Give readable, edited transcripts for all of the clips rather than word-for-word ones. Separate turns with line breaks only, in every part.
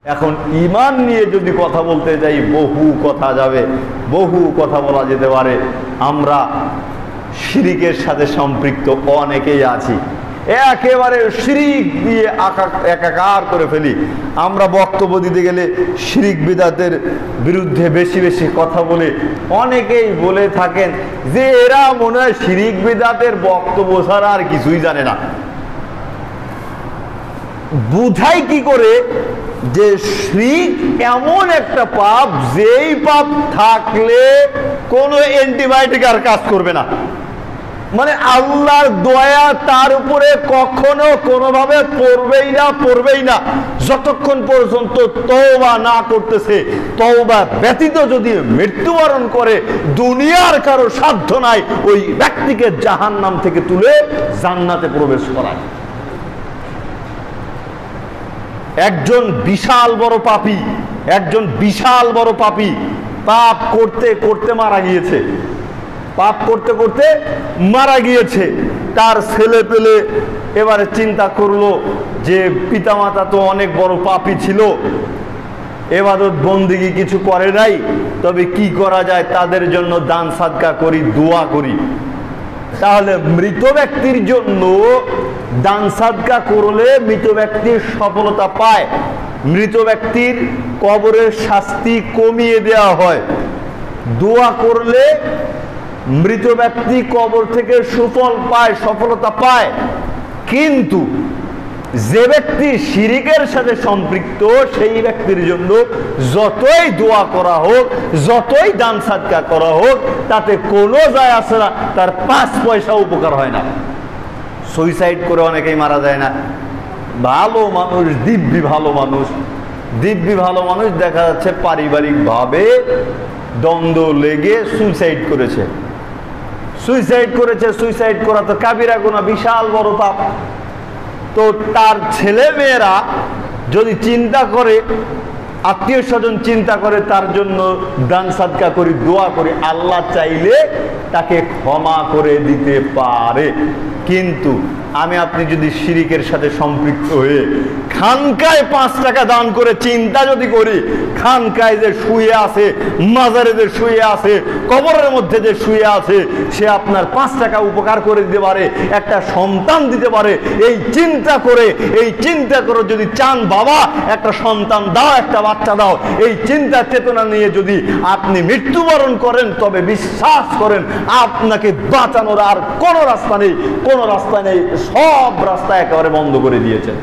এখন ঈমান নিয়ে যদি কথা বলতে যাই বহু কথা যাবে, বহু কথা বলা যেতে পারে। আমরা শিরিকের সাথে সম্পৃক্ত অনেকেই আছি, একেবারে শিরিক দিয়ে একাকার করে ফেলি। আমরা বক্তব্য দিতে গেলে শিরিক বিদআতের বিরুদ্ধে বেশি বেশি কথা বলে অনেকেই বলে থাকেন যে এরা মনে হয় শিরিক বিদআতের বক্তব্য ছাড়া আর কিছুই জানে না। বুঝাই কি করে যে শিরক এমন একটা পাপ, যেই পাপ থাকলে কোনো অ্যান্টিবায়োটিক আর কাজ করবে না। মানে আল্লাহর দয়া তার উপরে কখনো কোনোভাবে পড়বেই না যতক্ষণ পর্যন্ত তওবা না করতেছে। তওবা ব্যতীত যদি মৃত্যুবরণ করে, দুনিয়ার কারো সাধ্য নাই ওই ব্যক্তিকে জাহান্নাম থেকে তুলে জান্নাতে প্রবেশ করায়। একজন বিশাল বড় পাপী পাপ করতে করতে মারা গিয়েছে। তার ছেলে পেলে এবারে চিন্তা করলো যে পিতামাতা তো অনেক বড় পাপী ছিল, ইবাদত বন্দেগী কিছু করে নাই, তবে কি করা যায়, তাদের জন্য দান সাদকা করি, দোয়া করি। তাহলে মৃত ব্যক্তির জন্য দান সাদকা করলে মৃত ব্যক্তির সফলতা পায়, মৃত ব্যক্তির কবরের শাস্তি কমিয়ে দেওয়া হয়। দোয়া করলে মৃত ব্যক্তি কবর থেকে সুফল পায়, সফলতা পায়। কিন্তু যে ব্যক্তি শিরিকের সাথে সম্পৃক্ত, সেই ব্যক্তির জন্য যতই দোয়া করা হোক, যতই দান সাদকা করা হোক, তাতে কোনো যায় আসে না, তার 5 পয়সা উপকার হয় না। সুইসাইড করে অনেকেই মারা যায় না। ভালো মানুষ, দিব্যি ভালো মানুষ দেখা যাচ্ছে পারিবারিক ভাবে দ্বন্দ্ব লেগে সুইসাইড করা তো কাবিরা গুনাহ, বিশাল বড় পাপ। তো তার ছেলে মেয়েরা যদি চিন্তা করে, আত্মীয় স্বজন চিন্তা করে, তার জন্য দান সাদকা করি, দোয়া করি, আল্লাহ চাইলে তাকে ক্ষমা করে দিতে পারে। কিন্তু আমি আপনি যদি শিরিকের সাথে সম্পৃক্ত হয়ে খানকায় 5 টাকা দান করে চিন্তা যদি করি, খানকায় যে শুয়ে আছে, মাজারে যে শুয়ে আছে, কবরের মধ্যে যে শুয়ে আছে, সে আপনার 5 টাকা উপকার করে দিতে পারে, একটা সন্তান দিতে পারে, এই চিন্তা করে যদি চান বাবা একটা সন্তান দাও, একটা বাচ্চা দাও, এই চিন্তা চেতনা নিয়ে যদি আপনি মৃত্যুবরণ করেন, তবে বিশ্বাস করেন আপনাকে বাঁচানোর আর কোনো রাস্তা নেই, সব রাস্তা একেবারে বন্ধ করে দিয়েছেন।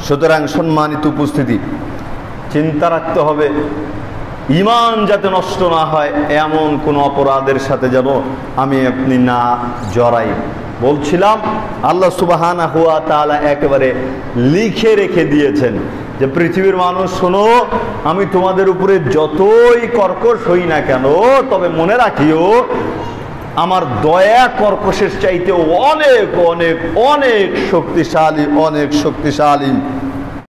সুতরাং সম্মানিত উপস্থিতি, চিন্তা রাখতে হবে ঈমান যাতে নষ্ট না হয়, এমন কোন অপরাধের সাথে যেন আমি আপনি না জড়াই। বলছিলাম আল্লাহ সুবহানাহু ওয়া তাআলা একেবারে লিখে রেখে দিয়েছেন যে পৃথিবীর মানুষ শোনো, আমি তোমাদের উপরে যতই কর্কশ হই না কেন, তবে মনে রাখিও আমার দয়া কর্কশের চাইতে অনেক অনেক অনেক শক্তিশালী।